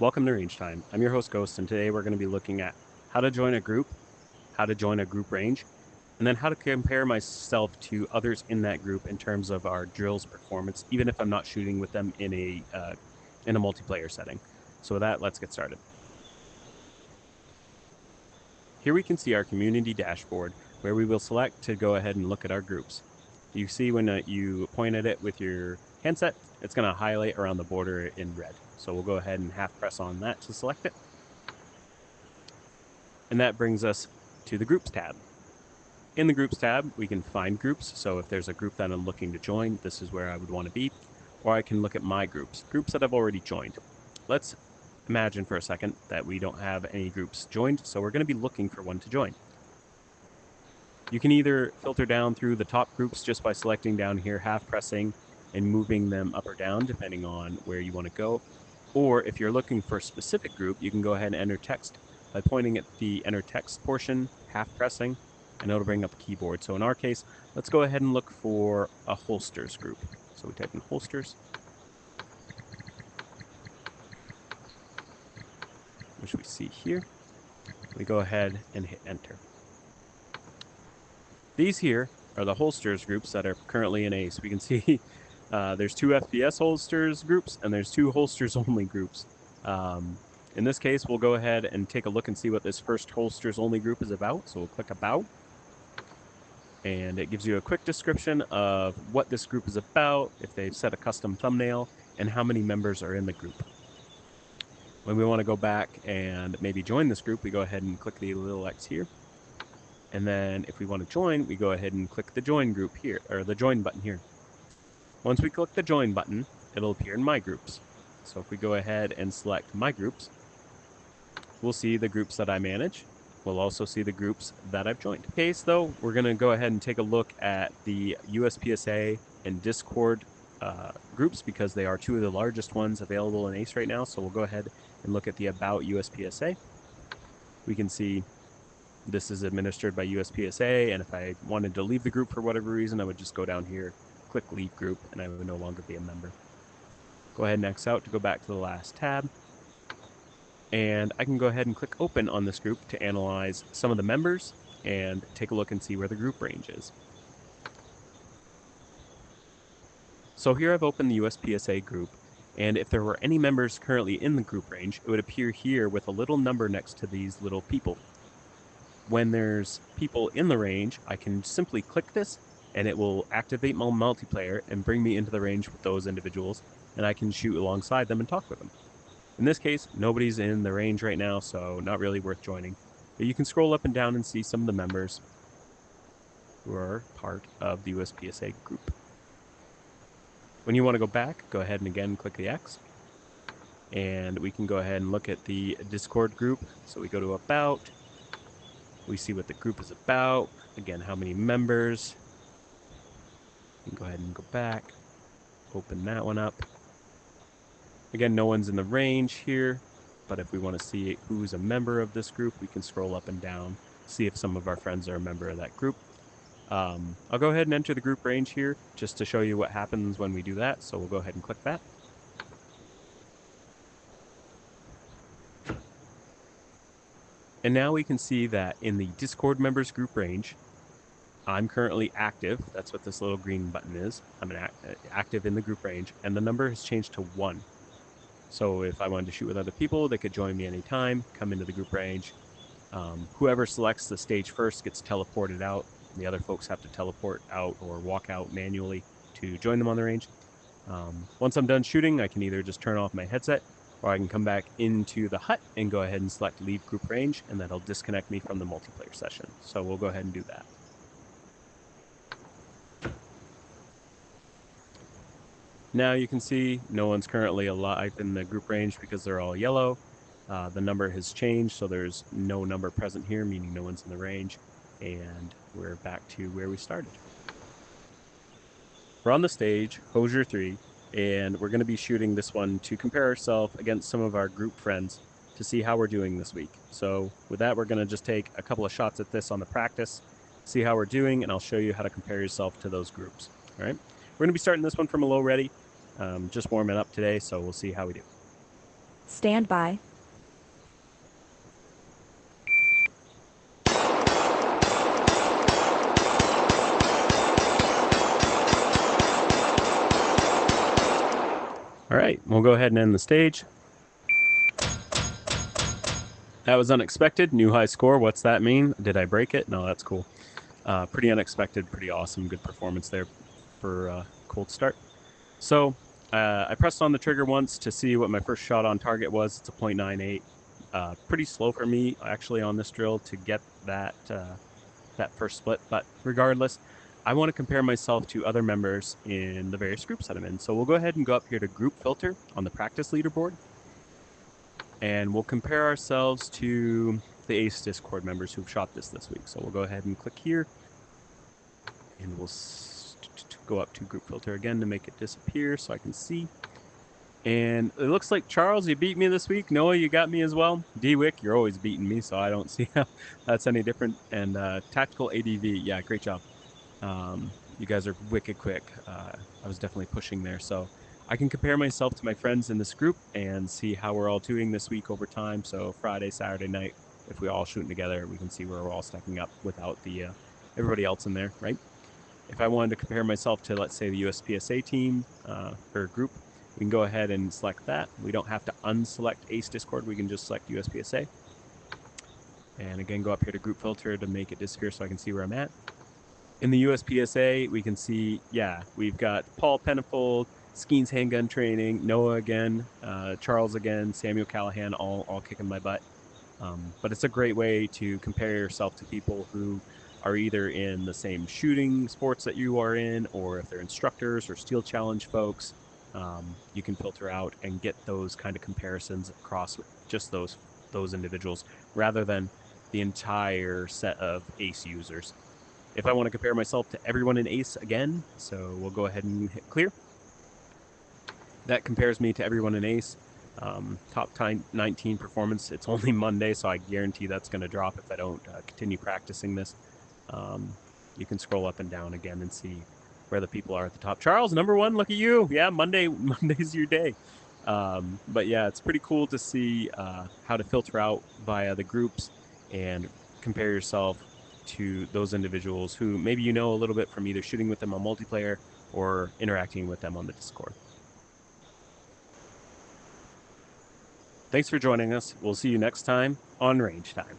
Welcome to Range Time. I'm your host Ghost, and today we're going to be looking at how to join a group, how to join a group range, and then how to compare myself to others in that group in terms of our drills performance, even if I'm not shooting with them in a multiplayer setting. So with that, let's get started. Here we can see our community dashboard, where we will select to go ahead and look at our groups. You see when you point at it with your handset, it's going to highlight around the border in red. So we'll go ahead and half press on that to select it. And that brings us to the Groups tab. In the Groups tab, we can find groups. So if there's a group that I'm looking to join, this is where I would want to be. Or I can look at my groups that I've already joined. Let's imagine for a second that we don't have any groups joined, so we're going to be looking for one to join. You can either filter down through the top groups just by selecting down here, half pressing, and moving them up or down depending on where you want to go. Or if you're looking for a specific group, you can go ahead and enter text by pointing at the enter text portion, half pressing, and it'll bring up a keyboard. So in our case, let's go ahead and look for a holsters group. So we type in holsters, which we see here. We go ahead and hit enter. These here are the holsters groups that are currently in ACE. We can see there's two FPS holsters groups and there's two holsters only groups. In this case, we'll go ahead and take a look and see what this first holsters only group is about. So we'll click about, and it gives you a quick description of what this group is about, if they've set a custom thumbnail, and how many members are in the group. When we want to go back and maybe join this group, we go ahead and click the little X here. And then if we want to join, we go ahead and click the join group here, or the join button here. Once we click the join button, it'll appear in my groups. So if we go ahead and select my groups, we'll see the groups that I manage. We'll also see the groups that I've joined. In this case though, we're going to go ahead and take a look at the USPSA and Discord groups because they are two of the largest ones available in ACE right now. So we'll go ahead and look at the About USPSA. We can see this is administered by USPSA, and if I wanted to leave the group for whatever reason, I would just go down here, click leave group, and I would no longer be a member. Go ahead and X out to go back to the last tab. And I can go ahead and click open on this group to analyze some of the members and take a look and see where the group range is. So here I've opened the USPSA group, and if there were any members currently in the group range, it would appear here with a little number next to these little people. When there's people in the range, I can simply click this and it will activate my multiplayer and bring me into the range with those individuals, and I can shoot alongside them and talk with them. In this case, nobody's in the range right now, so not really worth joining. But you can scroll up and down and see some of the members who are part of the USPSA group. When you want to go back, go ahead and again click the X. And we can go ahead and look at the Discord group. So we go to About. We see what the group is about. Again, how many members. You can go ahead and go back. Open that one up. Again, no one's in the range here, but if we want to see who's a member of this group, we can scroll up and down, see if some of our friends are a member of that group. I'll go ahead and enter the group range here just to show you what happens when we do that. So we'll go ahead and click that. And now we can see that in the Discord members group range, I'm currently active. That's what this little green button is. I'm active in the group range, and the number has changed to 1. So if I wanted to shoot with other people, they could join me anytime, come into the group range. Whoever selects the stage first gets teleported out. The other folks have to teleport out or walk out manually to join them on the range. Once I'm done shooting, I can either just turn off my headset, or I can come back into the hut and go ahead and select leave group range, and that'll disconnect me from the multiplayer session. So we'll go ahead and do that. Now you can see no one's currently alive in the group range because they're all yellow. The number has changed, so there's no number present here, meaning no one's in the range, and we're back to where we started. We're on the stage, Hosier 3, and we're going to be shooting this one to compare ourselves against some of our group friends to see how we're doing this week. So with that, we're going to just take a couple of shots at this on the practice, see how we're doing, and I'll show you how to compare yourself to those groups. All right, we're going to be starting this one from a low ready, just warming up today, so we'll see how we do. Stand by. All right, we'll go ahead and end the stage. That was unexpected. New high score. What's that mean? Did I break it? No, that's cool. Pretty unexpected, pretty awesome. Good performance there for a cold start. So I pressed on the trigger once to see what my first shot on target was. It's a .98. Pretty slow for me, actually, on this drill to get that first split. But regardless, I want to compare myself to other members in the various groups that I'm in. So we'll go ahead and go up here to group filter on the practice leaderboard. And we'll compare ourselves to the ACE Discord members who've shot this week. So we'll go ahead and click here. And we'll go up to group filter again to make it disappear so I can see. And it looks like, Charles, you beat me this week. Noah, you got me as well. D-Wick, you're always beating me, so I don't see how that's any different. And Tactical ADV, yeah, great job. You guys are wicked quick. I was definitely pushing there. So I can compare myself to my friends in this group and see how we're all doing this week over time. So Friday, Saturday night, if we all shooting together, we can see where we're all stacking up without the everybody else in there, right? If I wanted to compare myself to, let's say, the USPSA team or group, we can go ahead and select that. We don't have to unselect ACE Discord. We can just select USPSA. And again, go up here to group filter to make it disappear so I can see where I'm at. In the USPSA, we can see, yeah, we've got Paul Pennefold, Skeens Handgun Training, Noah again, Charles again, Samuel Callahan, all kicking my butt. But it's a great way to compare yourself to people who are either in the same shooting sports that you are in, or if they're instructors or Steel Challenge folks, you can filter out and get those kind of comparisons across just those individuals rather than the entire set of ACE users. If I want to compare myself to everyone in ACE again, so we'll go ahead and hit clear. That compares me to everyone in ACE. Top 19 performance. It's only Monday, so I guarantee that's going to drop if I don't continue practicing this. You can scroll up and down again and see where the people are at the top. Charles, number one, look at you. Yeah, Monday's your day. But yeah, it's pretty cool to see how to filter out via the groups and compare yourself to those individuals who maybe you know a little bit from either shooting with them on multiplayer or interacting with them on the Discord. Thanks for joining us. We'll see you next time on Range Time.